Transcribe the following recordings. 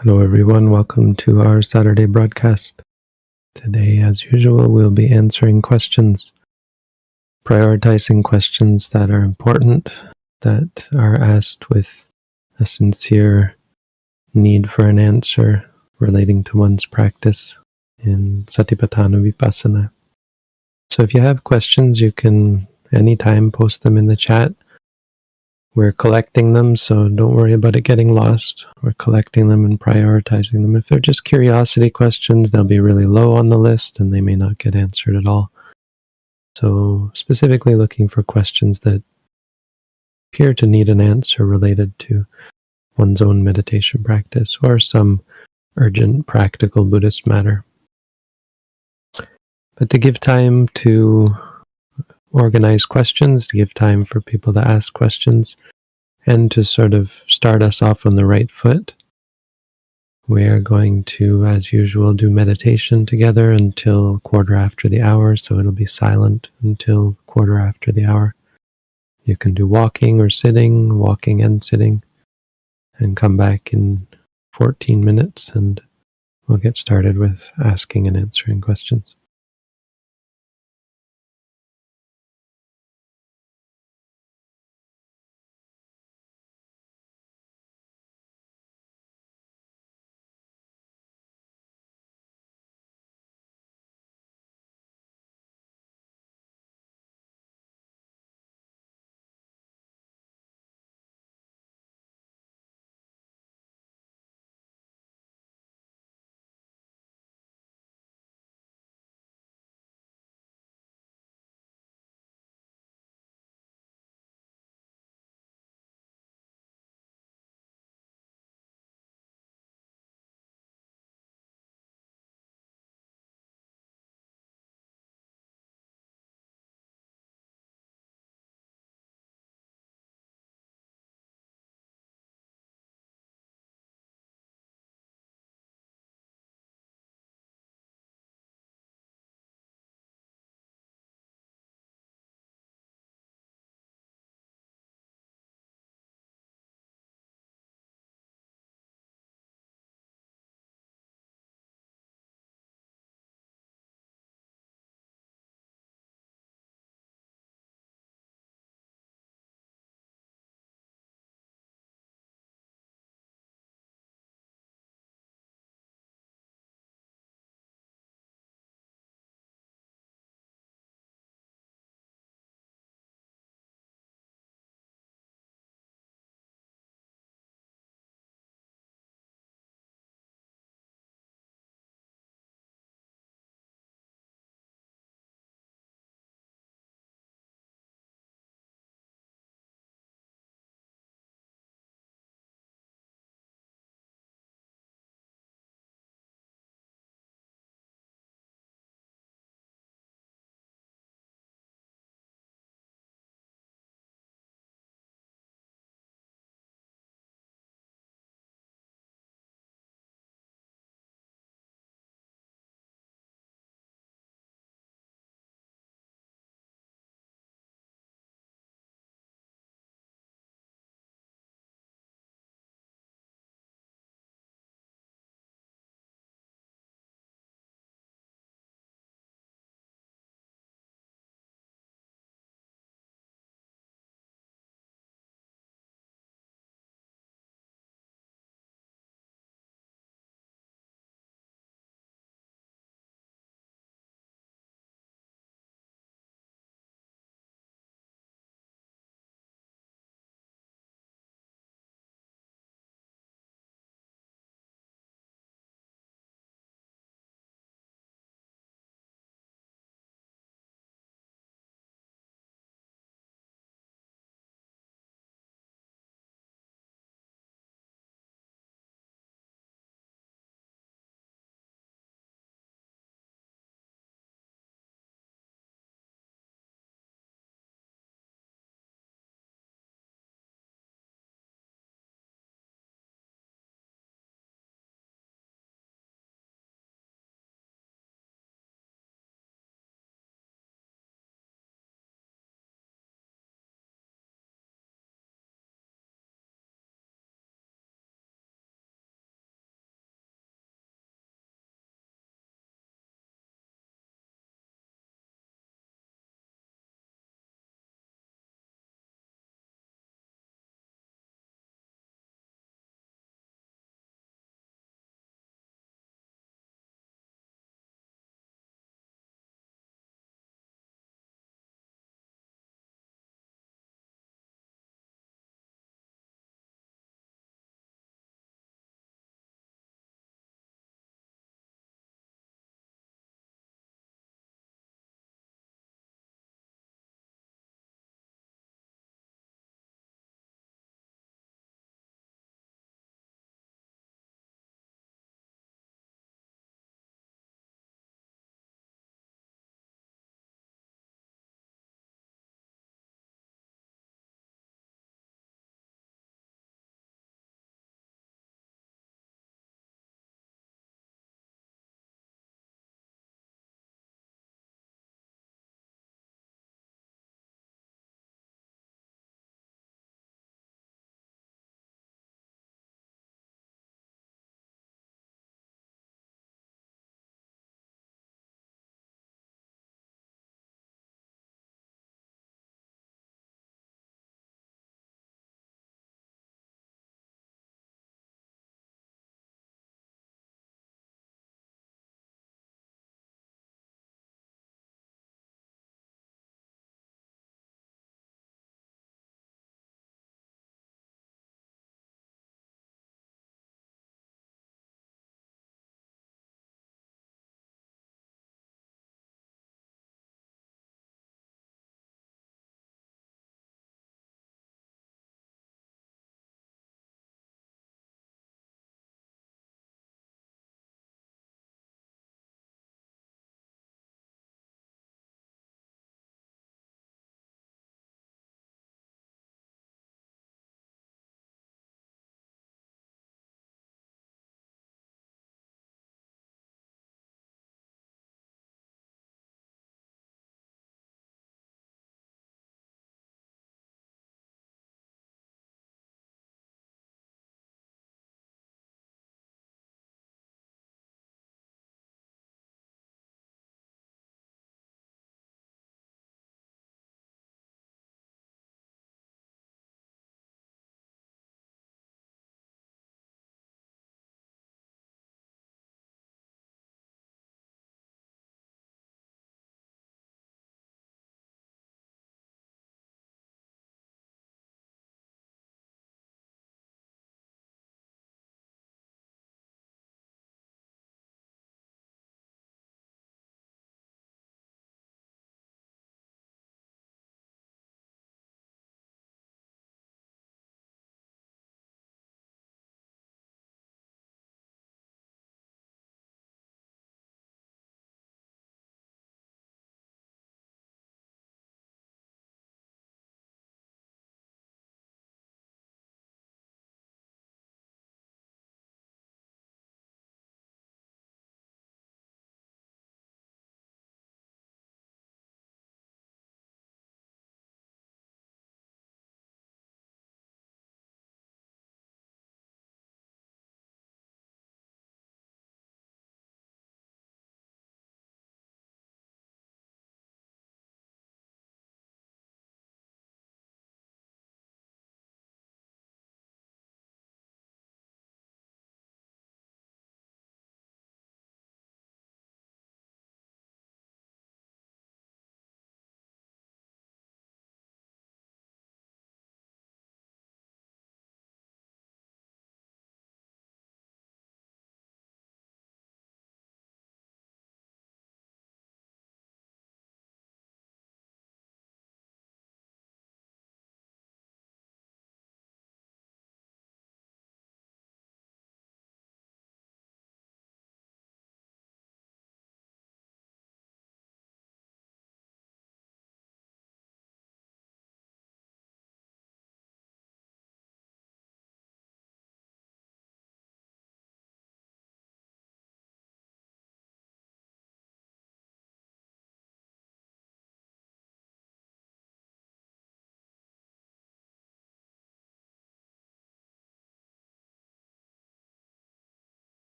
Hello everyone, welcome to our Saturday broadcast. Today, as usual, we'll be answering questions, prioritizing questions that are important, that are asked with a sincere need for an answer relating to one's practice in Satipatthana Vipassana. So if you have questions, you can anytime post them in the chat. We're collecting them, so don't worry about it getting lost. We're collecting them and prioritizing them. If they're just curiosity questions, they'll be really low on the list and they may not get answered at all. So specifically looking for questions that appear to need an answer related to one's own meditation practice or some urgent practical Buddhist matter. But to give time to organize questions, to give time for people to ask questions, and to sort of start us off on the right foot, we are going to, as usual, do meditation together until 1:15, so it'll be silent until 1:15. You can do walking or sitting, walking and sitting, and come back in 14 minutes and we'll get started with asking and answering questions.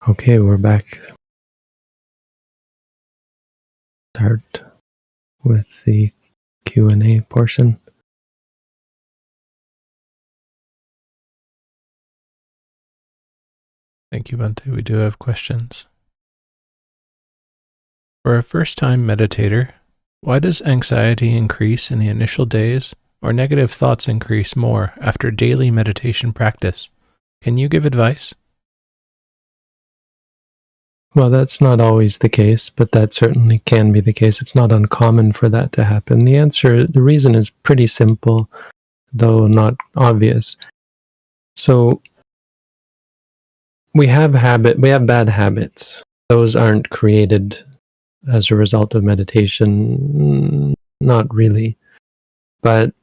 Okay, we're back. Start with the Q&A portion. Thank you, Bhante. We do have questions. For a first-time meditator, why does anxiety increase in the initial days or negative thoughts increase more after daily meditation practice? Can you give advice? Well, that's not always the case, but that certainly can be the case. It's not uncommon for that to happen. The reason is pretty simple, though not obvious. So we have bad habits. Those aren't created as a result of meditation, not really. But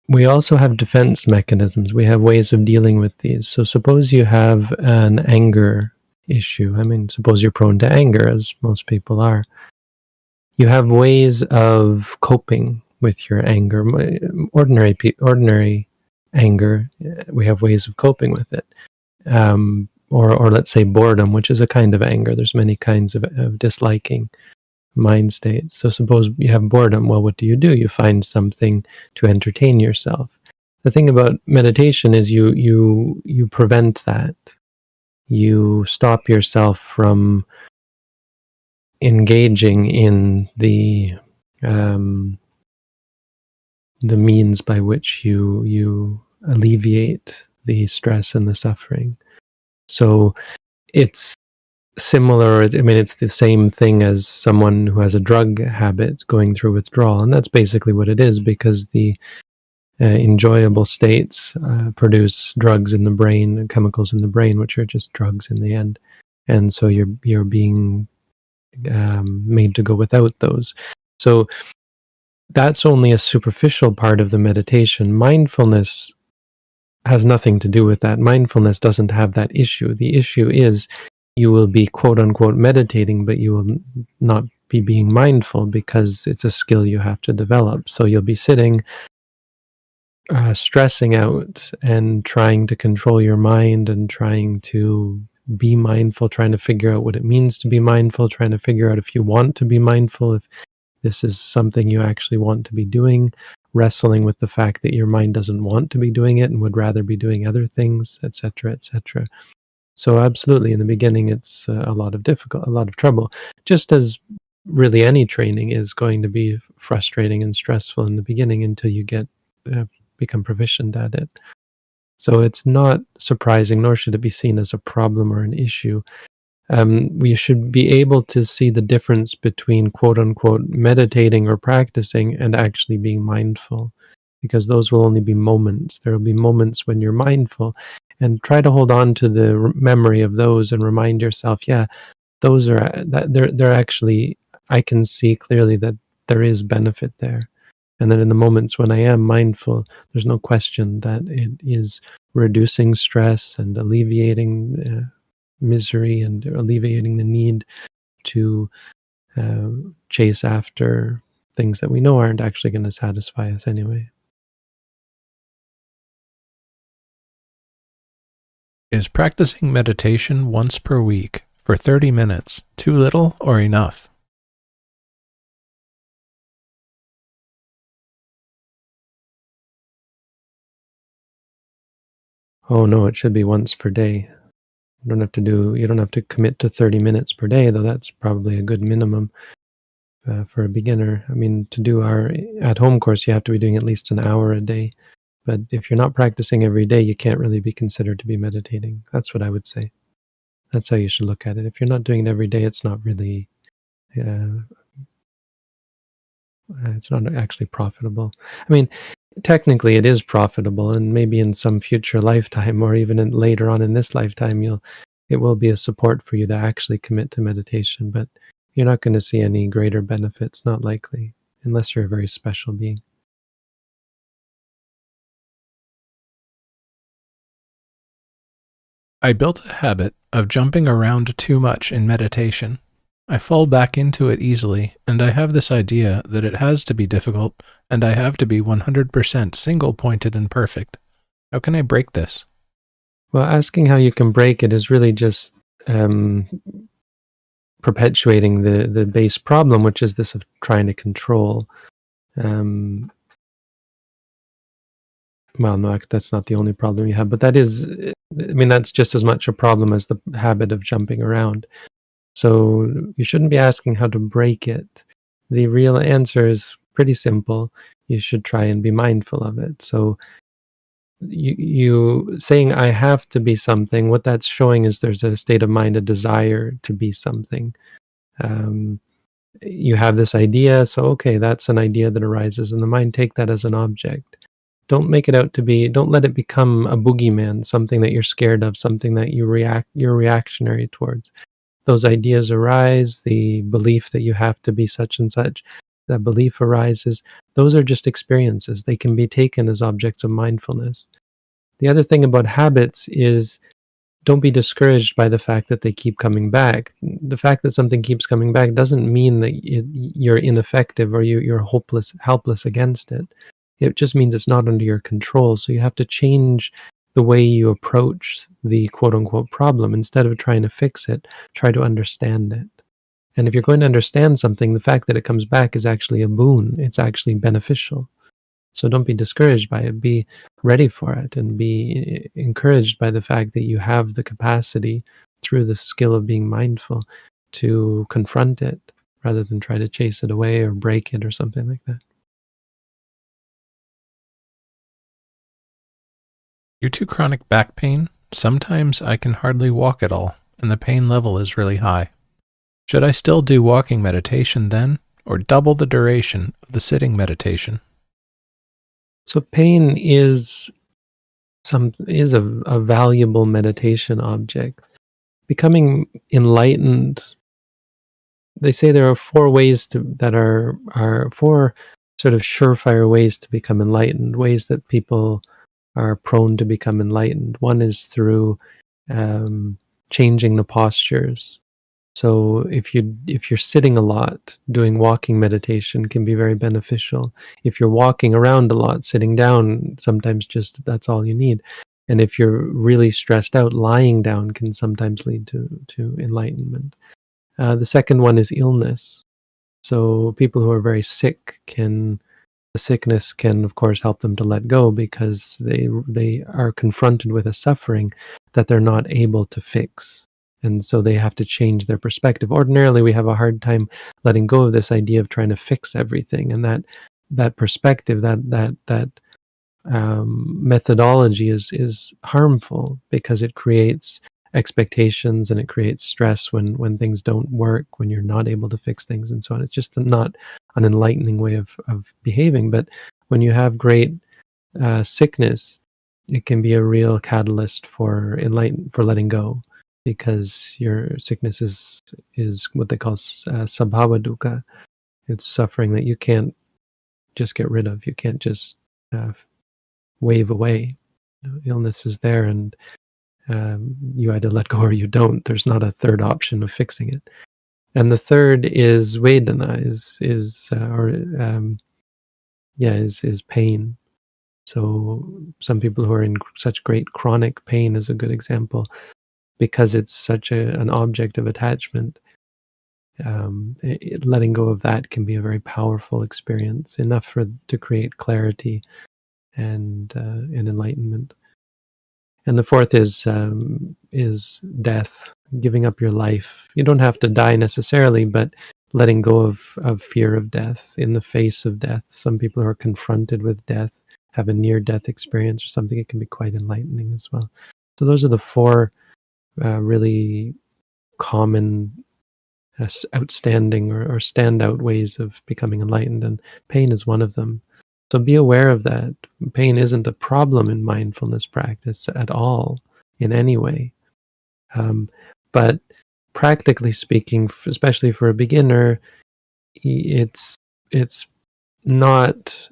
we also have defense mechanisms. We have ways of dealing with these. So suppose you have an anger issue. Suppose you're prone to anger, as most people are. You have ways of coping with your anger. Ordinary anger, we have ways of coping with it. Or let's say boredom, which is a kind of anger. There's many kinds of disliking mind states. So suppose you have boredom. Well, what do? You find something to entertain yourself. The thing about meditation is you prevent that. You stop yourself from engaging in the means by which you alleviate the stress and the suffering. So it's similar. It's the same thing as someone who has a drug habit going through withdrawal, and that's basically what it is, because the enjoyable states produce drugs in the brain, chemicals in the brain, which are just drugs in the end, and so you're being made to go without those. So that's only a superficial part of the meditation. Mindfulness has nothing to do with that. Mindfulness doesn't have that issue. The issue is you will be quote unquote meditating, but you will not be being mindful, because it's a skill you have to develop. So you'll be sitting stressing out and trying to control your mind and trying to be mindful, trying to figure out what it means to be mindful, trying to figure out if you want to be mindful, if this is something you actually want to be doing, wrestling with the fact that your mind doesn't want to be doing it and would rather be doing other things, etc., etc. So absolutely, in the beginning, it's a lot of trouble, just as really any training is going to be frustrating and stressful in the beginning until you become proficient at it. So it's not surprising, nor should it be seen as a problem or an issue. We should be able to see the difference between quote unquote meditating or practicing and actually being mindful, because those will only be moments. There will be moments when you're mindful, and try to hold on to the memory of those and remind yourself, yeah, those are that they're actually, I can see clearly that there is benefit there. And then in the moments when I am mindful, there's no question that it is reducing stress and alleviating misery and alleviating the need to chase after things that we know aren't actually going to satisfy us anyway. Is practicing meditation once per week for 30 minutes too little or enough? Oh no, it should be once per day. You don't have to commit to 30 minutes per day, though that's probably a good minimum for a beginner. To do our at-home course, you have to be doing at least an hour a day. But if you're not practicing every day, you can't really be considered to be meditating. That's what I would say. That's how you should look at it. If you're not doing it every day, it's not really, it's not actually profitable. Technically it is profitable, and maybe in some future lifetime, or even later on in this lifetime, it will be a support for you to actually commit to meditation, but you're not going to see any greater benefits, not likely, unless you're a very special being. I built a habit of jumping around too much in meditation. I fall back into it easily, and I have this idea that it has to be difficult, and I have to be 100% single-pointed and perfect. How can I break this? Well, asking how you can break it is really just perpetuating the base problem, which is this of trying to control. Well, no, that's not the only problem you have, but that is, I mean, that's just as much a problem as the habit of jumping around. So you shouldn't be asking how to break it. The real answer is pretty simple. You should try and be mindful of it. So you saying I have to be something, what that's showing is there's a state of mind, a desire to be something. You have this idea, so okay, that's an idea that arises in the mind. Take that as an object. Don't make it out to be, don't let it become a boogeyman, something that you're scared of, something that you're reactionary towards. Those ideas arise, the belief that you have to be such and such, that belief arises. Those are just experiences. They can be taken as objects of mindfulness. The other thing about habits is don't be discouraged by the fact that they keep coming back. The fact that something keeps coming back doesn't mean that you're ineffective or you're helpless against it. It just means it's not under your control. So you have to change the way you approach the quote-unquote problem. Instead of trying to fix it, try to understand it. And if you're going to understand something, the fact that it comes back is actually a boon. It's actually beneficial. So don't be discouraged by it. Be ready for it and be encouraged by the fact that you have the capacity through the skill of being mindful to confront it rather than try to chase it away or break it or something like that. Due to chronic back pain, sometimes I can hardly walk at all, and the pain level is really high. Should I still do walking meditation then, or double the duration of the sitting meditation? So pain is a valuable meditation object. Becoming enlightened, they say there are four ways that are four sort of surefire ways to become enlightened, ways that people are prone to become enlightened. One is through changing the postures. So if you're sitting a lot, doing walking meditation can be very beneficial. If you're walking around a lot, sitting down, sometimes just that's all you need. And if you're really stressed out, lying down can sometimes lead to enlightenment. The second one is illness. So people who are very sick the sickness can, of course, help them to let go because they are confronted with a suffering that they're not able to fix. And so they have to change their perspective. Ordinarily, we have a hard time letting go of this idea of trying to fix everything, and that perspective, that methodology is harmful because it creates expectations and it creates stress when things don't work, when you're not able to fix things, and so on. It's just not an enlightening way of behaving. But when you have great sickness, it can be a real catalyst for letting go, because your sickness is what they call sabhava dukkha. It's suffering that you can't just get rid of. You can't just wave away. Illness is there, and you either let go or you don't. There's not a third option of fixing it. And the third is Vedana, is pain. So some people who are in such great chronic pain is a good example, because it's such an object of attachment. Letting go of that can be a very powerful experience, enough to create clarity and enlightenment. And the fourth is death, giving up your life. You don't have to die necessarily, but letting go of fear of death, in the face of death. Some people who are confronted with death have a near-death experience or something. It can be quite enlightening as well. So those are the four really common, outstanding or standout ways of becoming enlightened, and pain is one of them. So be aware of that. Pain isn't a problem in mindfulness practice at all, in any way. But practically speaking, especially for a beginner, it's not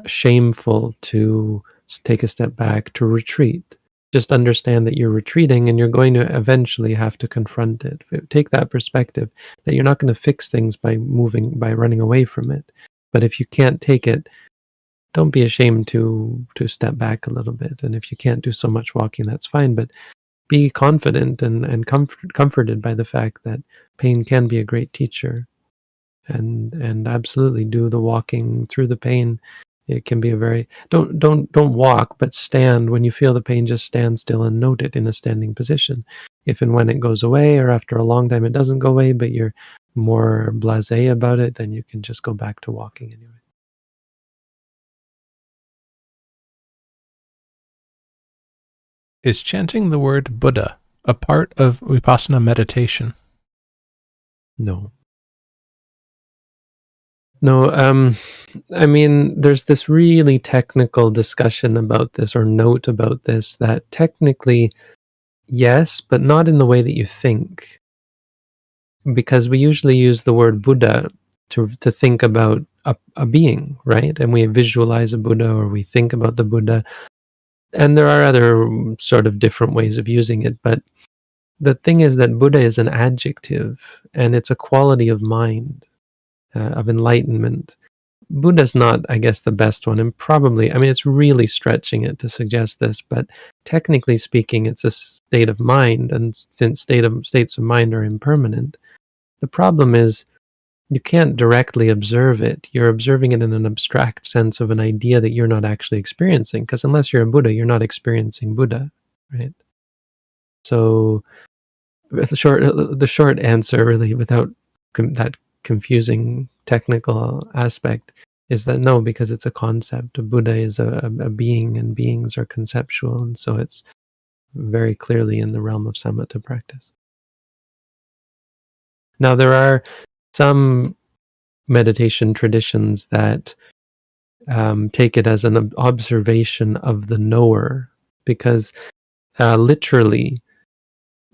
shameful to take a step back, to retreat. Just understand that you're retreating and you're going to eventually have to confront it. Take that perspective that you're not going to fix things by running away from it. But if you can't take it, don't be ashamed to step back a little bit. And if you can't do so much walking, that's fine. But be confident and comforted by the fact that pain can be a great teacher, and absolutely do the walking through the pain. It can be a very don't walk, but stand when you feel the pain. Just stand still and note it in a standing position. If and when it goes away, or after a long time it doesn't go away, but you're more blasé about it, then you can just go back to walking anyway. Is chanting the word Buddha a part of Vipassana meditation? No. I mean, there's this really technical discussion about this, or note about this, that technically, yes, but not in the way that you think. Because we usually use the word Buddha to think about a being, right? And we visualize a Buddha, or we think about the Buddha. And there are other sort of different ways of using it, but the thing is that Buddha is an adjective, and it's a quality of mind, of enlightenment. Buddha's not, I guess, the best one, and probably, I mean, it's really stretching it to suggest this, but technically speaking, it's a state of mind, and since states of mind are impermanent, the problem is you can't directly observe it. You're observing it in an abstract sense of an idea that you're not actually experiencing, because unless you're a Buddha, you're not experiencing Buddha, right? So the short answer, really, without that confusing technical aspect, is that no, because it's a concept. A Buddha is a being, and beings are conceptual, and so it's very clearly in the realm of samatha practice. Now, there are some meditation traditions that take it as an observation of the knower, because literally,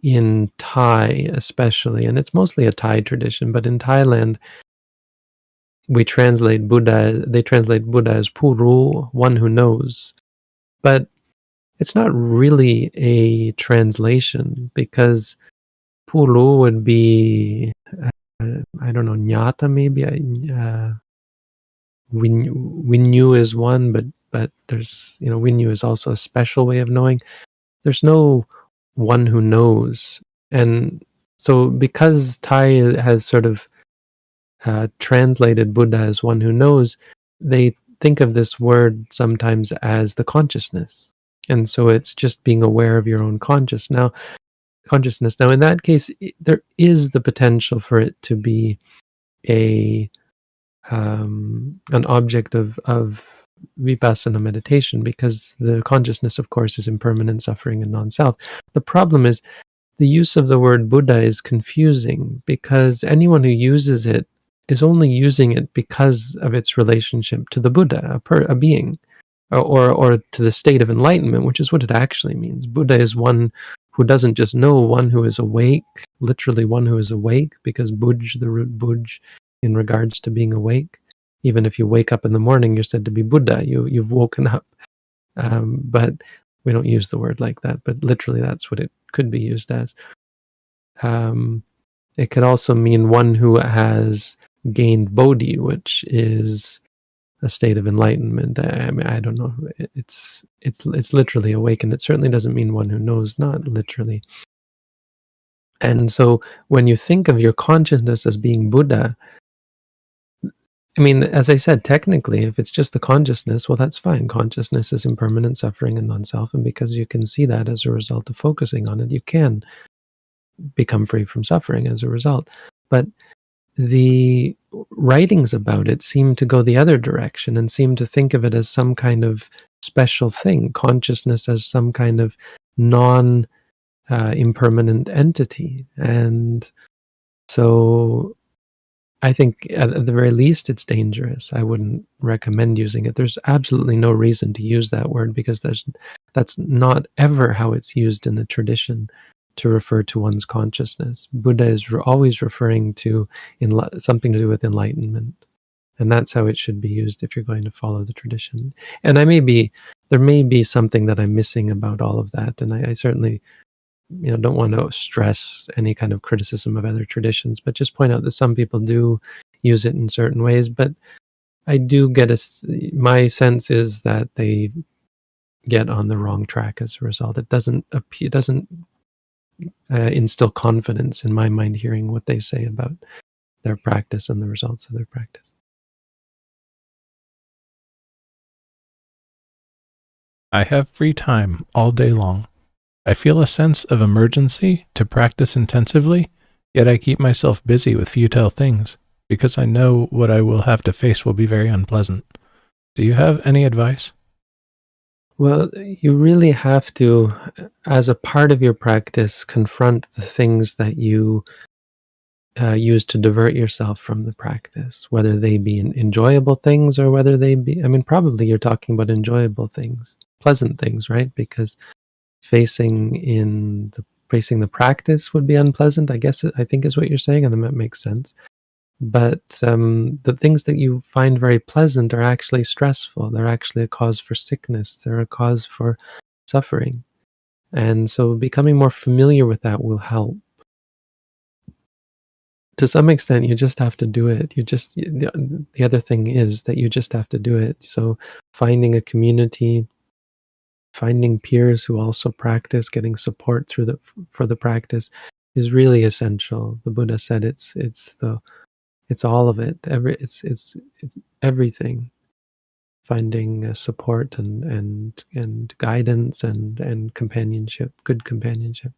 in Thai especially, and it's mostly a Thai tradition, but in Thailand, they translate Buddha as Puru, one who knows. But it's not really a translation, because Puru would be, I don't know, Nyata maybe. Winyu is one, but there's, Winyu is also a special way of knowing. There's no one who knows. And so because Thai has sort of translated Buddha as one who knows, they think of this word sometimes as the consciousness. And so it's just being aware of your own consciousness. Now, in that case, there is the potential for it to be an object of Vipassana meditation, because the consciousness, of course, is impermanent, suffering, and non-self. The problem is the use of the word Buddha is confusing, because anyone who uses it is only using it because of its relationship to the Buddha, a being, or to the state of enlightenment, which is what it actually means. Buddha is one who doesn't just know, one who is awake, literally one who is awake, because Bhuj, the root Bhuj, in regards to being awake. Even if you wake up in the morning, you're said to be Buddha. You've woken up. But we don't use the word like that. But literally, that's what it could be used as. It could also mean one who has gained Bodhi, which is a state of enlightenment. I mean, I don't know. It's literally awakened. It certainly doesn't mean one who knows, not literally. And so when you think of your consciousness as being Buddha, I mean, as I said, technically, if it's just the consciousness, well, that's fine. Consciousness is impermanent, suffering, and non-self, and because you can see that as a result of focusing on it, you can become free from suffering as a result. But the writings about it seem to go the other direction, and seem to think of it as some kind of special thing, consciousness as some kind of non-impermanent entity. And so I think at the very least it's dangerous. I wouldn't recommend using it. There's absolutely no reason to use that word, because that's not ever how it's used in the tradition, to refer to one's consciousness. Buddha is always referring to something to do with enlightenment, and that's how it should be used if you're going to follow the tradition. And there may be something that I'm missing about all of that, and I certainly don't want to stress any kind of criticism of other traditions, but just point out that some people do use it in certain ways. But I do get my sense is that they get on the wrong track as a result. It doesn't instill confidence in my mind hearing what they say about their practice and the results of their practice. I have free time all day long. I feel a sense of emergency to practice intensively, yet I keep myself busy with futile things because I know what I will have to face will be very unpleasant. Do you have any advice? Well, you really have to, as a part of your practice, confront the things that you use to divert yourself from the practice, whether they be enjoyable things or whether they be, I mean, probably you're talking about enjoyable things, pleasant things, right? Because facing the practice would be unpleasant, I guess, I think is what you're saying, and that makes sense. But the things that you find very pleasant are actually stressful. They're actually a cause for sickness. They're a cause for suffering. And so becoming more familiar with that will help. To some extent, you just have to do it. The other thing is that you just have to do it. So finding a community, finding peers who also practice, getting support for the practice is really essential. The Buddha said it's all of it. It's everything. Finding support and guidance and companionship, good companionship.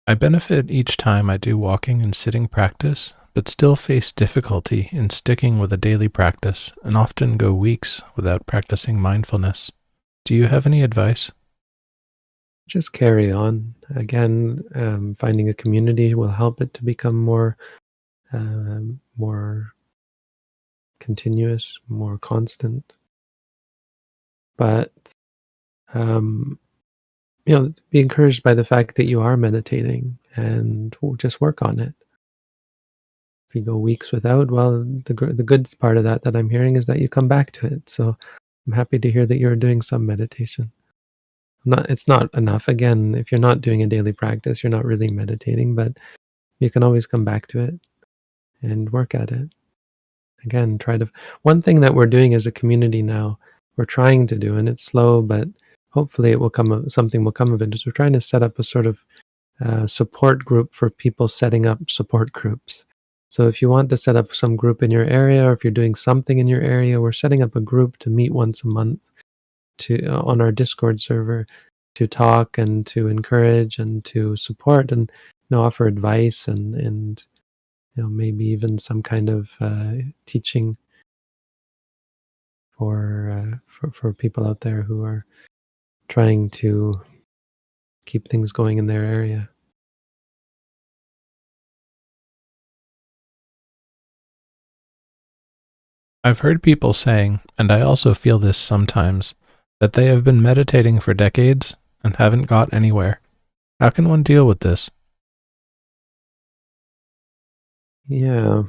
I benefit each time I do walking and sitting practice, but still face difficulty in sticking with a daily practice and often go weeks without practicing mindfulness. Do you have any advice? Just carry on. Again, finding a community will help it to become more continuous, more constant. But um, be encouraged by the fact that you are meditating and just work on it. If you go weeks without, well, the good part of that I'm hearing is that you come back to it. So I'm happy to hear that you're doing some meditation. It's not enough. Again, if you're not doing a daily practice, you're not really meditating, but you can always come back to it and work at it. Again, one thing that we're doing as a community now, we're trying to do, and it's slow, but hopefully something will come of it, is we're trying to set up a sort of support group for people setting up support groups. So if you want to set up some group in your area, or if you're doing something in your area, we're setting up a group to meet once a month on our Discord server to talk and to encourage and to support and offer advice and maybe even some kind of teaching for people out there who are trying to keep things going in their area. I've heard people saying, and I also feel this sometimes, that they have been meditating for decades and haven't got anywhere. How can one deal with this? Yeah.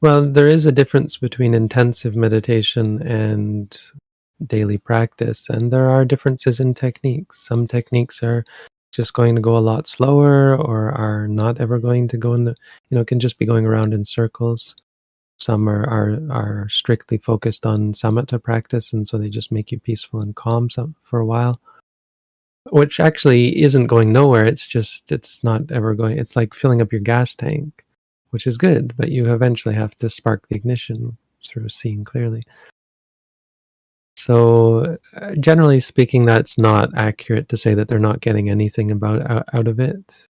Well, there is a difference between intensive meditation and daily practice, and there are differences in techniques. Some techniques are just going to go a lot slower or are not ever going to go can just be going around in circles. Some are strictly focused on samatha practice, and so they just make you peaceful and calm for a while, which actually isn't going nowhere. It's not ever going. It's like filling up your gas tank, which is good, but you eventually have to spark the ignition through seeing clearly. So, generally speaking, that's not accurate to say that they're not getting anything out of it,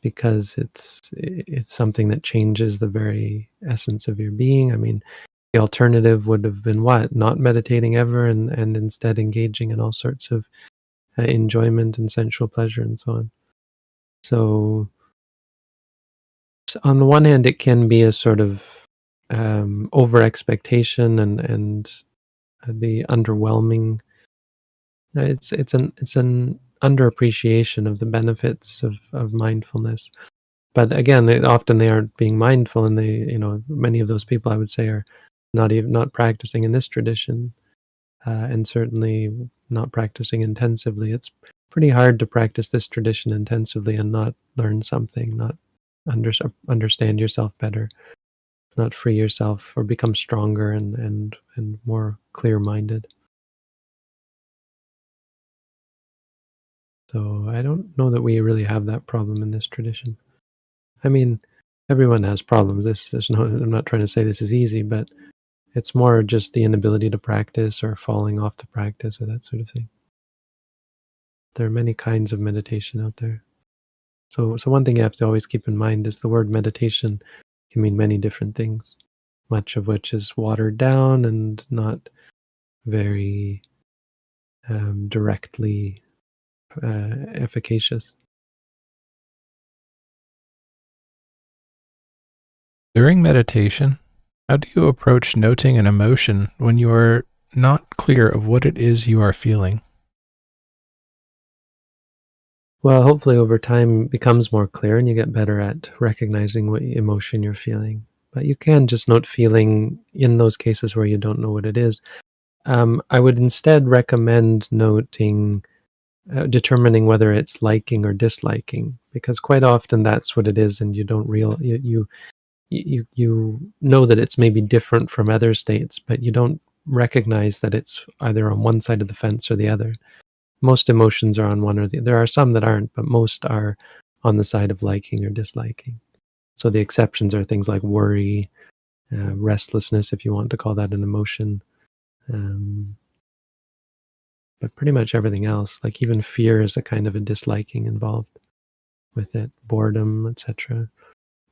because it's something that changes the very essence of your being. I mean, the alternative would have been what? Not meditating ever, and instead engaging in all sorts of enjoyment and sensual pleasure and so on. So, on the one hand, it can be a sort of over expectation and the underwhelming. It's an underappreciation of the benefits of mindfulness. But again, often they aren't being mindful, and many of those people, I would say, are not practicing in this tradition, and certainly not practicing intensively. It's pretty hard to practice this tradition intensively and not learn something, not understand yourself better. not free yourself or become stronger and more clear-minded. So I don't know that we really have that problem in this tradition. I mean, everyone has problems. There's no, I'm not trying to say this is easy, but it's more just the inability to practice or falling off the practice or that sort of thing. There are many kinds of meditation out there. So one thing you have to always keep in mind is the word meditation can mean many different things, much of which is watered down and not very directly efficacious. During meditation, how do you approach noting an emotion when you are not clear of what it is you are feeling? Well, hopefully over time it becomes more clear and you get better at recognizing what emotion you're feeling. But you can just note feeling in those cases where you don't know what it is. I would instead recommend noting, determining whether it's liking or disliking, because quite often that's what it is, and you don't you know that it's maybe different from other states, but you don't recognize that it's either on one side of the fence or the other. Most emotions are on one or the other. There are some that aren't, but most are on the side of liking or disliking. So the exceptions are things like worry, restlessness, if you want to call that an emotion. Um, but pretty much everything else, like even fear, is a kind of a disliking involved with it, boredom, etc.,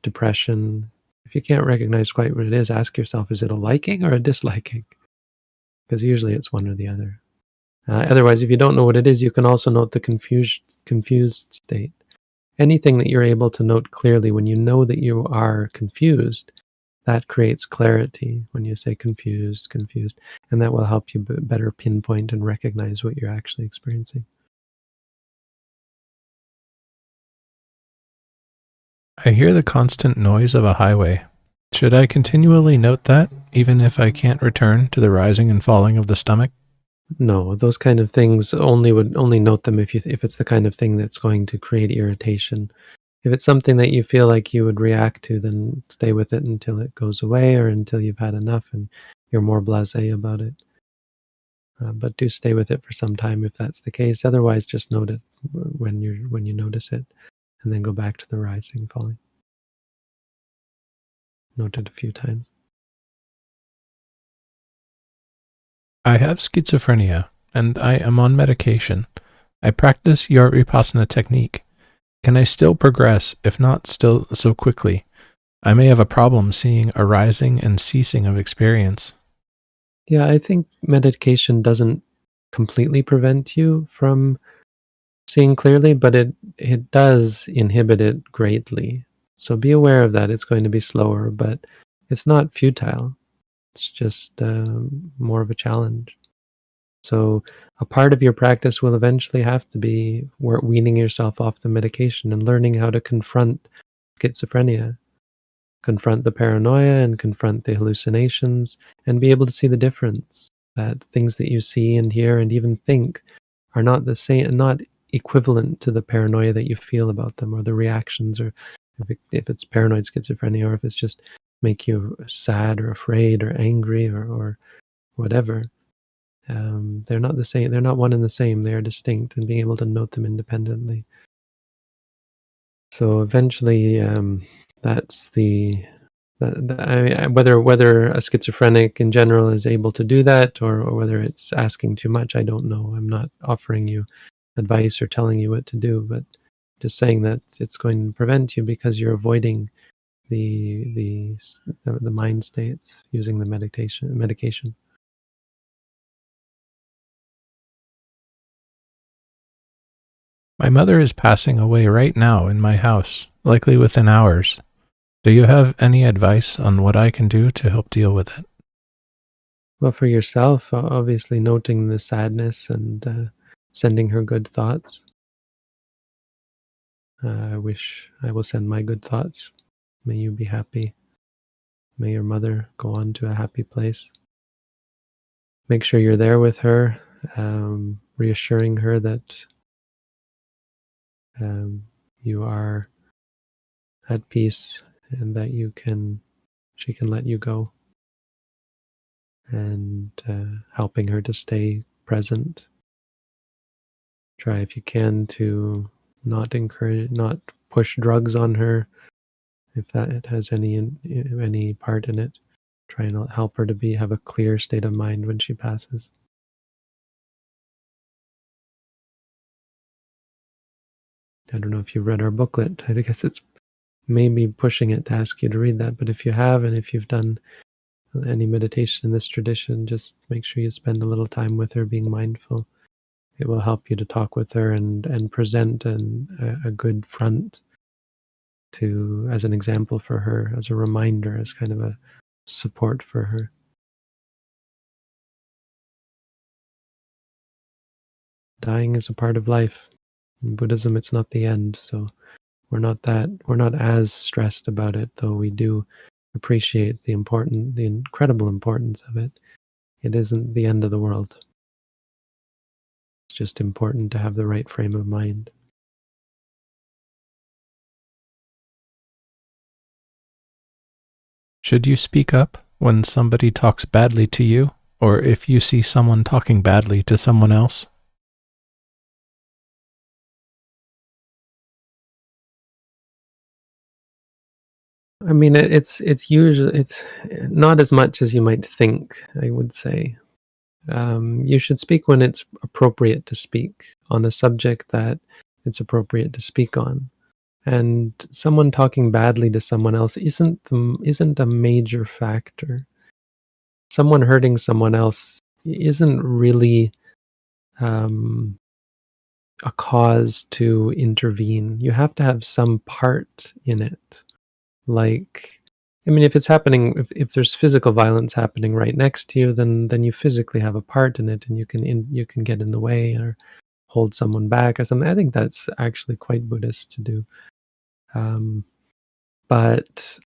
depression. If you can't recognize quite what it is, ask yourself, is it a liking or a disliking? Because usually it's one or the other. Otherwise, if you don't know what it is, you can also note the confused state. Anything that you're able to note clearly when you know that you are confused, that creates clarity when you say confused, confused, and that will help you better pinpoint and recognize what you're actually experiencing. I hear the constant noise of a highway. Should I continually note that, even if I can't return to the rising and falling of the stomach? No, those kind of things only note them if it's the kind of thing that's going to create irritation. If it's something that you feel like you would react to, then stay with it until it goes away or until you've had enough and you're more blasé about it. But do stay with it for some time if that's the case. Otherwise, just note it when you notice it, and then go back to the rising, falling. Note it a few times. I have schizophrenia, and I am on medication. I practice your Vipassana technique. Can I still progress, if not still so quickly? I may have a problem seeing a rising and ceasing of experience. Yeah, I think medication doesn't completely prevent you from seeing clearly, but it does inhibit it greatly. So be aware of that. It's going to be slower, but it's not futile. It's just more of a challenge. So a part of your practice will eventually have to be weaning yourself off the medication and learning how to confront schizophrenia, confront the paranoia and confront the hallucinations, and be able to see the difference, that things that you see and hear and even think are not the same, not equivalent to the paranoia that you feel about them, or the reactions, or if it's paranoid schizophrenia, or if it's just make you sad or afraid or angry or whatever. They're not the same. They're not one and the same. They are distinct, and being able to note them independently. So eventually, that's I mean, whether a schizophrenic in general is able to do that, or whether it's asking too much, I don't know. I'm not offering you advice or telling you what to do, but just saying that it's going to prevent you because you're avoiding the mind states using the medication. My mother is passing away right now in my house, likely within hours. Do you have any advice on what I can do to help deal with it? Well, for yourself, obviously noting the sadness and sending her good thoughts. I wish I will send my good thoughts. May you be happy. May your mother go on to a happy place. Make sure you're there with her, reassuring her that you are at peace and that you can she can let you go, and helping her to stay present. Try if you can to not push drugs on her, if that has any part in it. Try and help her to have a clear state of mind when she passes. I don't know if you've read our booklet. I guess it's maybe pushing it to ask you to read that, but if you have, and if you've done any meditation in this tradition, just make sure you spend a little time with her being mindful. It will help you to talk with her and present a good front as an example for her, as a reminder, as kind of a support for her. Dying is a part of life. In Buddhism, it's not the end, so we're not as stressed about it, though we do appreciate the incredible importance of it. It isn't the end of the world. It's just important to have the right frame of mind. Should you speak up when somebody talks badly to you, or if you see someone talking badly to someone else? I mean, it's not as much as you might think, I would say. You should speak when it's appropriate to speak on a subject that it's appropriate to speak on. And someone talking badly to someone else isn't a major factor. Someone hurting someone else isn't really a cause to intervene. You have to have some part in it. Like, I mean, if it's happening, if there's physical violence happening right next to you, then you physically have a part in it, and you can get in the way or hold someone back or something. I think that's actually quite Buddhist to do. But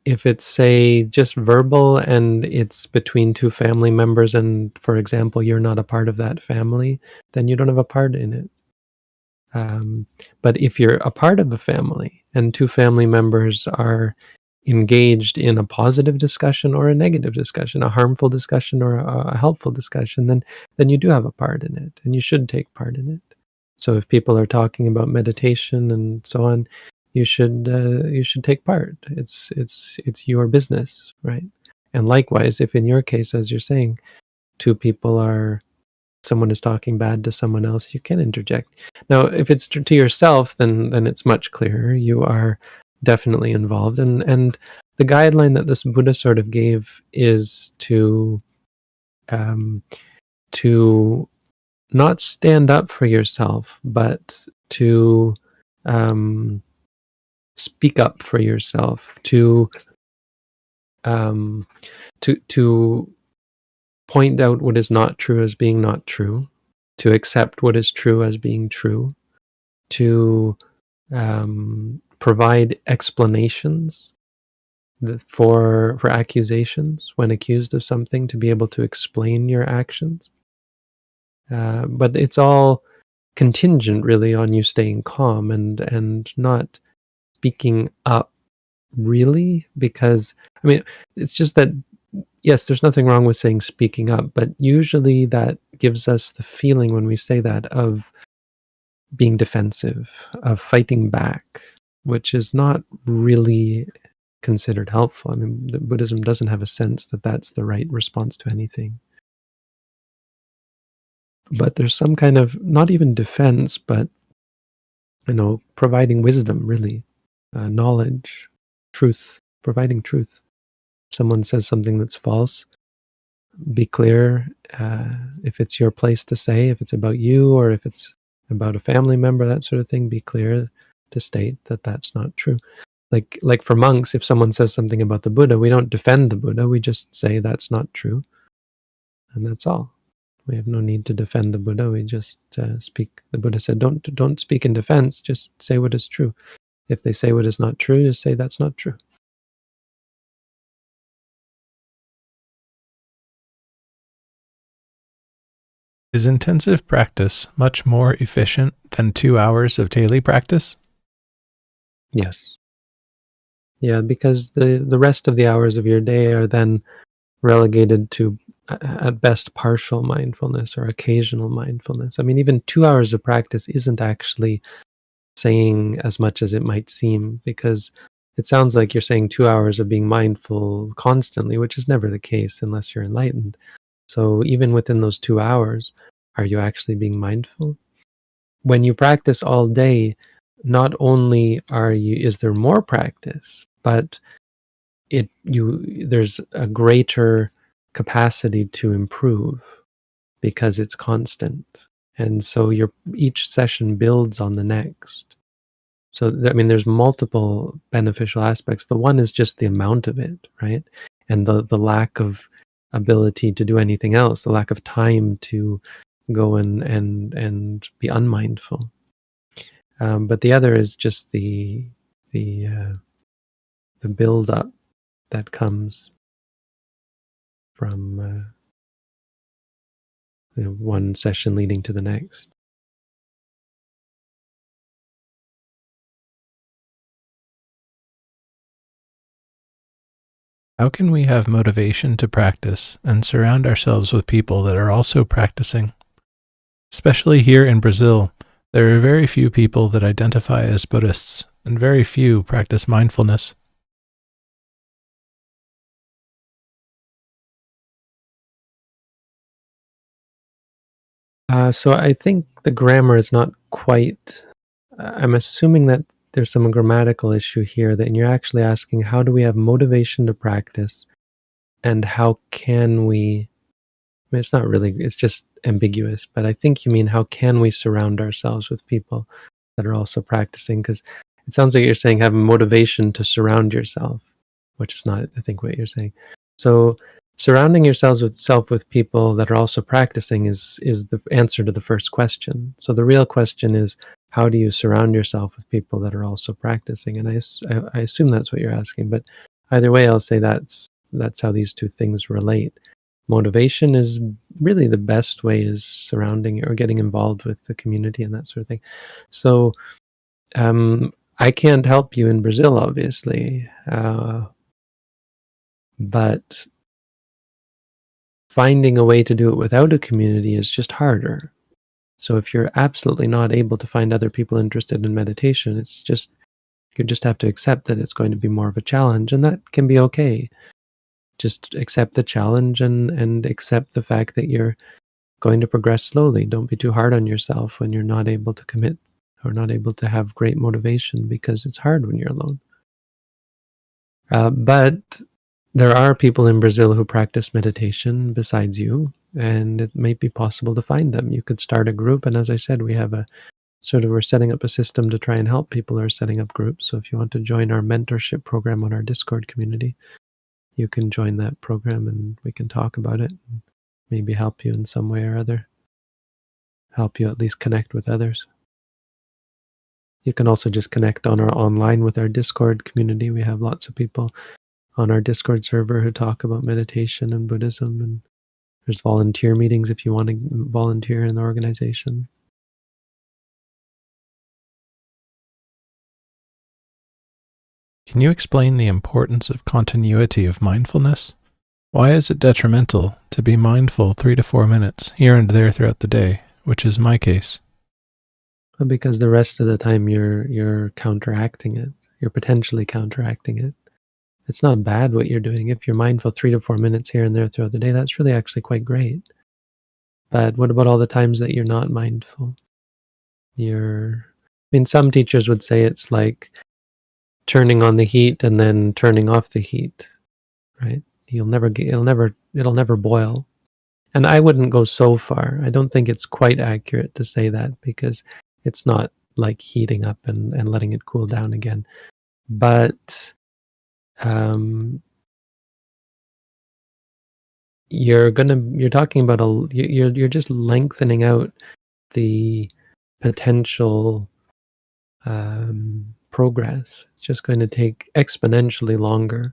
if it's, say, just verbal and it's between two family members, and, for example, you're not a part of that family, then you don't have a part in it. But if you're a part of a family and two family members are engaged in a positive discussion or a negative discussion, a harmful discussion or a helpful discussion, then you do have a part in it, and you should take part in it. So if people are talking about meditation and so on, you should take part. It's your business, right? And likewise, if in your case, as you're saying, someone is talking bad to someone else, you can interject. Now, if it's to yourself, then it's much clearer. You are definitely involved, and the guideline that this Buddha sort of gave is to not stand up for yourself, but to speak up for yourself, to point out what is not true as being not true, to accept what is true as being true, to provide explanations for accusations when accused of something, to be able to explain your actions. But it's all contingent, really, on you staying calm and not speaking up, really, because, I mean, it's just that, yes, there's nothing wrong with saying speaking up, but usually that gives us the feeling, when we say that, of being defensive, of fighting back, which is not really considered helpful. I mean, Buddhism doesn't have a sense that that's the right response to anything. But there's some kind of, not even defense, but, providing wisdom, really, knowledge, truth, providing truth. Someone says something that's false, be clear. If it's your place to say, if it's about you or if it's about a family member, that sort of thing, be clear to state that that's not true. Like for monks, if someone says something about the Buddha, we don't defend the Buddha, we just say that's not true, and that's all. We have no need to defend the Buddha, we just speak. The Buddha said, don't speak in defense, just say what is true. If they say what is not true, just say that's not true. Is intensive practice much more efficient than 2 hours of daily practice? Yes. Yeah, because the rest of the hours of your day are then relegated to at best partial mindfulness or occasional mindfulness. I mean, even 2 hours of practice isn't actually saying as much as it might seem, because it sounds like you're saying 2 hours of being mindful constantly, which is never the case unless you're enlightened. So even within those 2 hours, are you actually being mindful? When you practice all day, not only is there more practice, but there's a greater capacity to improve because it's constant. And so each session builds on the next. So I mean, there's multiple beneficial aspects. The one is just the amount of it, right? And the lack of ability to do anything else, the lack of time to go and be unmindful. But the other is just the uh, the build up that comes from one session leading to the next. How can we have motivation to practice and surround ourselves with people that are also practicing? Especially here in Brazil, there are very few people that identify as Buddhists, and very few practice mindfulness. So I think the grammar is not quite. I'm assuming that there's some grammatical issue here, that you're actually asking, how do we have motivation to practice, and how can we? I mean, it's not really. It's just ambiguous. But I think you mean, how can we surround ourselves with people that are also practicing? Because it sounds like you're saying have motivation to surround yourself, which is not, I think, what you're saying. So surrounding yourselves with people that are also practicing is the answer to the first question. So the real question is, how do you surround yourself with people that are also practicing? And I assume that's what you're asking. But either way, I'll say that's how these two things relate. Motivation is really the best way, is surrounding or getting involved with the community and that sort of thing. So I can't help you in Brazil, obviously, but finding a way to do it without a community is just harder. So if you're absolutely not able to find other people interested in meditation, you just have to accept that it's going to be more of a challenge, and that can be okay. Just accept the challenge and accept the fact that you're going to progress slowly. Don't be too hard on yourself when you're not able to commit or not able to have great motivation, because it's hard when you're alone. But there are people in Brazil who practice meditation besides you, and it may be possible to find them. You could start a group, and as I said, we're setting up a system to try and help people who are setting up groups. So if you want to join our mentorship program on our Discord community, you can join that program and we can talk about it and maybe help you in some way or other, help you at least connect with others. You can also just connect online with our Discord community. We have lots of people on our Discord server who talk about meditation and Buddhism, and there's volunteer meetings if you want to volunteer in the organization. Can you explain the importance of continuity of mindfulness? Why is it detrimental to be mindful 3 to 4 minutes here and there throughout the day, which is my case? But because the rest of the time you're counteracting it. You're potentially counteracting it. It's not bad what you're doing. If you're mindful 3 to 4 minutes here and there throughout the day, that's really actually quite great. But what about all the times that you're not mindful? I mean, some teachers would say it's like turning on the heat and then turning off the heat, right? It'll never boil. And I wouldn't go so far. I don't think it's quite accurate to say that, because it's not like heating up and letting it cool down again. But you're talking about you're just lengthening out the potential progress. It's just going to take exponentially longer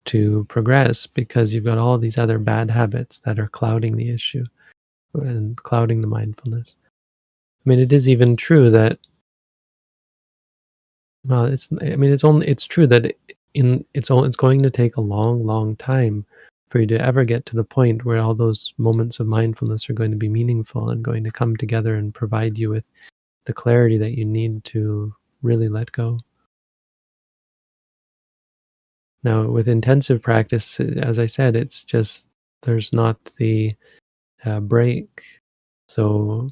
to progress, because you've got all these other bad habits that are clouding the issue and clouding the mindfulness. I mean, it is even true that Well, it's true that it's going to take a long, long time for you to ever get to the point where all those moments of mindfulness are going to be meaningful and going to come together and provide you with the clarity that you need to really let go. Now, with intensive practice, as I said, it's just there's not the break, so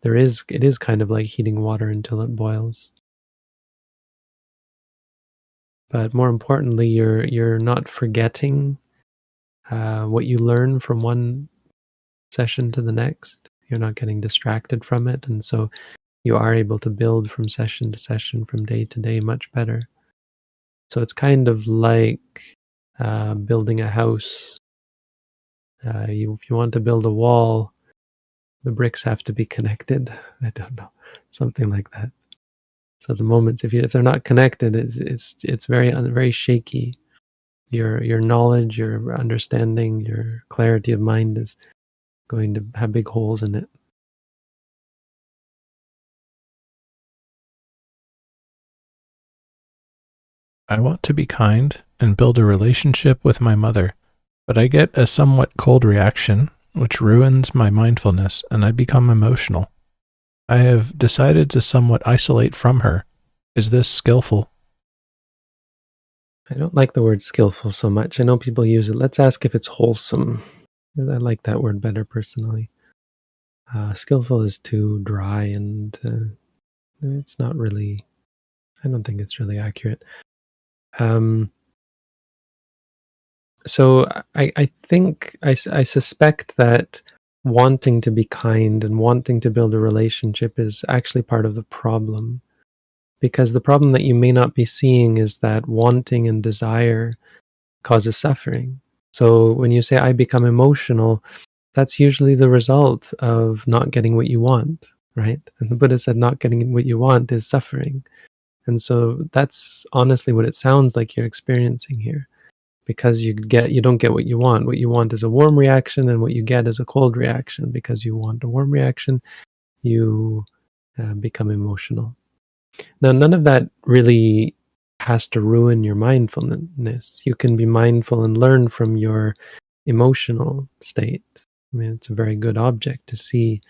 it is kind of like heating water until it boils. But more importantly, you're not forgetting what you learn from one session to the next. You're not getting distracted from it, and so you are able to build from session to session, from day to day, much better. So it's kind of like building a house. If you want to build a wall, the bricks have to be connected. I don't know, something like that. So the moments, if they're not connected, it's very shaky. Your knowledge, your understanding, your clarity of mind is going to have big holes in it. I want to be kind and build a relationship with my mother, but I get a somewhat cold reaction, which ruins my mindfulness, and I become emotional. I have decided to somewhat isolate from her. Is this skillful? I don't like the word skillful so much. I know people use it. Let's ask if it's wholesome. I like that word better personally. Skillful is too dry and it's not really, I don't think it's really accurate. Um, so I think, I suspect that wanting to be kind and wanting to build a relationship is actually part of the problem. Because the problem that you may not be seeing is that wanting and desire causes suffering. So when you say, I become emotional, that's usually the result of not getting what you want, right? And the Buddha said not getting what you want is suffering. And so that's honestly what it sounds like you're experiencing here. Because you don't get what you want. What you want is a warm reaction, and what you get is a cold reaction. Because you want a warm reaction, you become emotional. Now, none of that really has to ruin your mindfulness. You can be mindful and learn from your emotional state. I mean, it's a very good object to see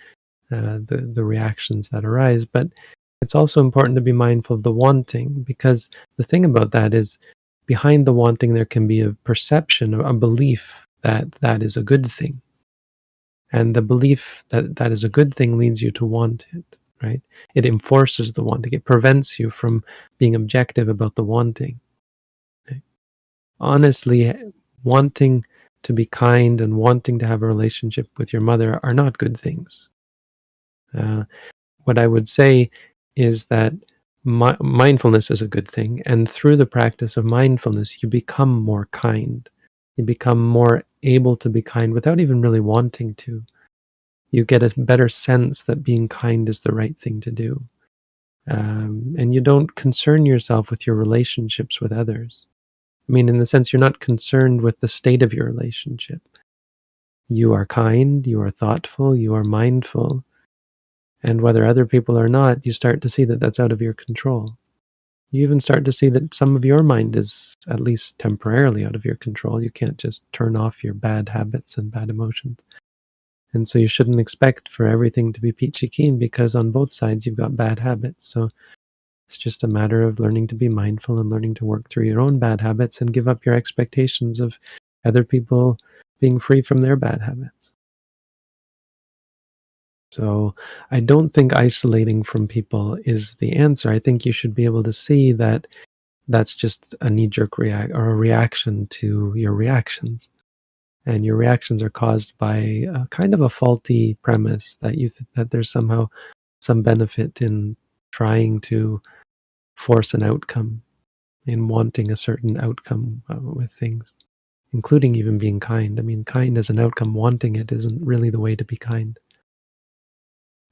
the reactions that arise, but it's also important to be mindful of the wanting, because the thing about that is behind the wanting there can be a perception, a belief that that is a good thing. And the belief that that is a good thing leads you to want it, right? It enforces the wanting. It prevents you from being objective about the wanting. Okay? Honestly, wanting to be kind and wanting to have a relationship with your mother are not good things. Uh, what I would say is that mindfulness is a good thing, and through the practice of mindfulness, you become more kind. You become more able to be kind without even really wanting to. You get a better sense that being kind is the right thing to do. And you don't concern yourself with your relationships with others. I mean, in the sense, you're not concerned with the state of your relationship. You are kind, you are thoughtful, you are mindful. And whether other people or not, you start to see that that's out of your control. You even start to see that some of your mind is at least temporarily out of your control. You can't just turn off your bad habits and bad emotions. And so you shouldn't expect for everything to be peachy keen, because on both sides you've got bad habits. So it's just a matter of learning to be mindful and learning to work through your own bad habits and give up your expectations of other people being free from their bad habits. So I don't think isolating from people is the answer. I think you should be able to see that that's just a knee-jerk react or a reaction to your reactions. And your reactions are caused by a kind of a faulty premise that that there's somehow some benefit in trying to force an outcome, in wanting a certain outcome with things, including even being kind. I mean, kind as an outcome, wanting it isn't really the way to be kind.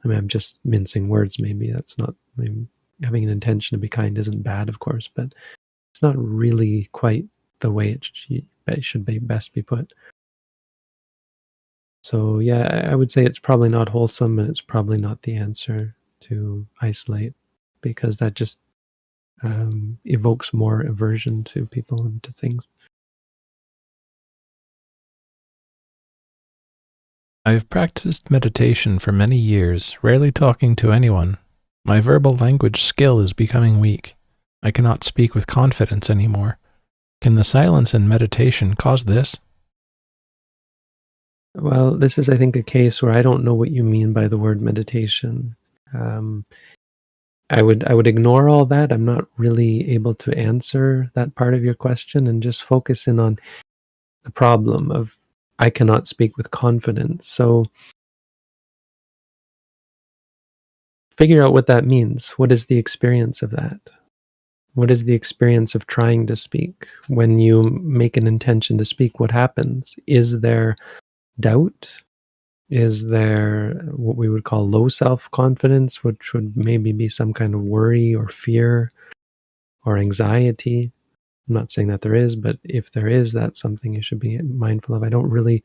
I mean, I'm just mincing words, maybe. That's not, I mean, having an intention to be kind isn't bad, of course, but it's not really quite the way it should be best be put. So yeah, I would say it's probably not wholesome, and it's probably not the answer to isolate, because that just evokes more aversion to people and to things. I have practiced meditation for many years, rarely talking to anyone. My verbal language skill is becoming weak. I cannot speak with confidence anymore. Can the silence in meditation cause this? Well, this is, I think, a case where I don't know what you mean by the word meditation. I would ignore all that. I'm not really able to answer that part of your question and just focus in on the problem of I cannot speak with confidence. So figure out what that means. What is the experience of that? What is the experience of trying to speak? When you make an intention to speak, what happens? Is there doubt? Is there what we would call low self-confidence, which would maybe be some kind of worry or fear or anxiety? I'm not saying that there is, but if there is, that's something you should be mindful of. I don't really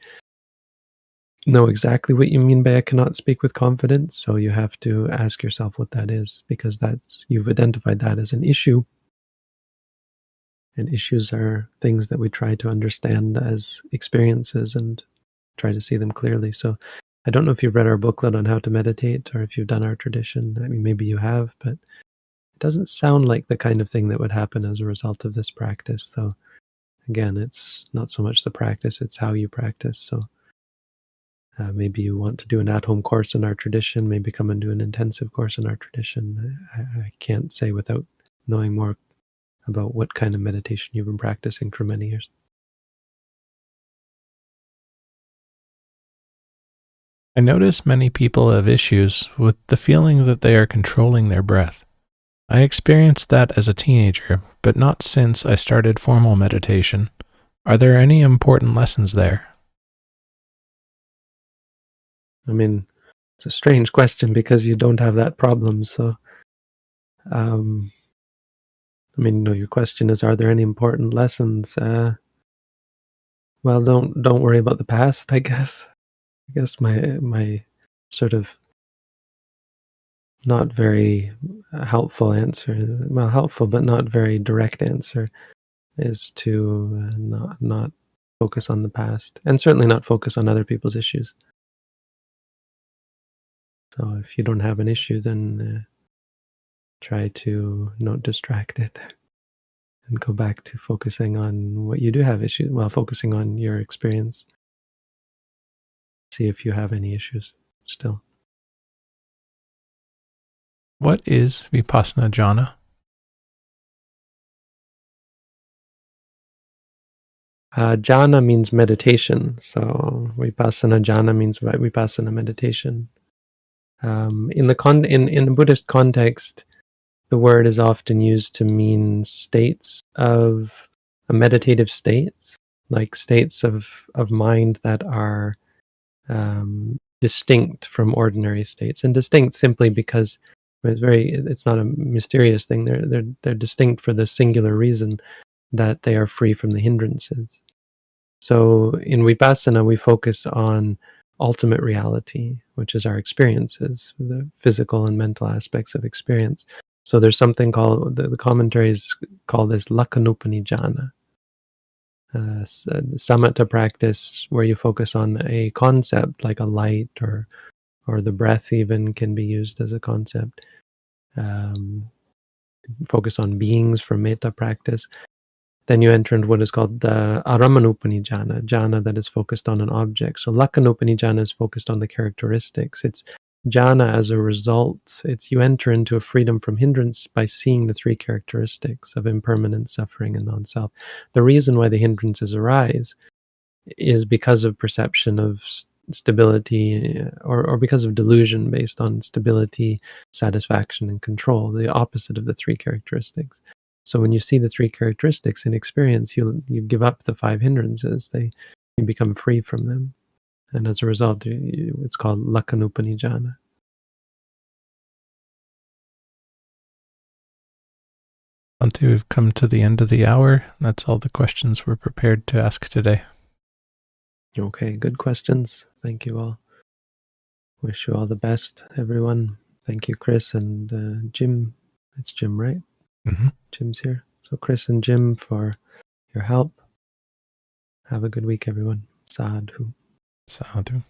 know exactly what you mean by I cannot speak with confidence, so you have to ask yourself what that is, because you've identified that as an issue. And issues are things that we try to understand as experiences and try to see them clearly. So I don't know if you've read our booklet on how to meditate or if you've done our tradition. I mean, maybe you have, but it doesn't sound like the kind of thing that would happen as a result of this practice. Though, again, it's not so much the practice, it's how you practice. So maybe you want to do an at-home course in our tradition, maybe come and do an intensive course in our tradition. I can't say without knowing more about what kind of meditation you've been practicing for many years. I notice many people have issues with the feeling that they are controlling their breath. I experienced that as a teenager, but not since I started formal meditation. Are there any important lessons there? I mean, it's a strange question because you don't have that problem. So, I mean, no, your question is, are there any important lessons? Well, don't worry about the past, I guess. I guess my sort of not very helpful answer, well, helpful but not very direct answer, is to not focus on the past, and certainly not focus on other people's issues. So if you don't have an issue, then try to not distract it and go back to focusing on what you do have issues. Well, focusing on your experience. See if you have any issues still. What is Vipassana Jhana? Jhana means meditation. So Vipassana Jhana means Vipassana meditation. In the Buddhist context, the word is often used to mean states of meditative states, like states of mind that are distinct from ordinary states, and distinct simply because it's not a mysterious thing. They're distinct for the singular reason that they are free from the hindrances. So in Vipassana, we focus on ultimate reality, which is our experiences, the physical and mental aspects of experience. So there's something called, the commentaries call this Lakkhanupanijjhana, samatha practice where you focus on a concept like a light or the breath even can be used as a concept. Focus on beings for metta practice. Then you enter into what is called the Aramanupanijjhana, jhana that is focused on an object. So Lakkhanupanijjhana is focused on the characteristics. It's jhana as a result. It's you enter into a freedom from hindrance by seeing the three characteristics of impermanence, suffering, and non-self. The reason why the hindrances arise is because of perception of stability or because of delusion based on stability, satisfaction, and control, the opposite of the three characteristics. So when you see the three characteristics in experience, you give up the five hindrances. You become free from them. And as a result, it's called Lakkhanupanijjhana. Until we've come to the end of the hour, that's all the questions we're prepared to ask today. Okay, good questions. Thank you all. Wish you all the best, everyone. Thank you, Chris and Jim. It's Jim, right? Jim's here. So Chris and Jim for your help. Have a good week, everyone. Sadhu. Sadhu.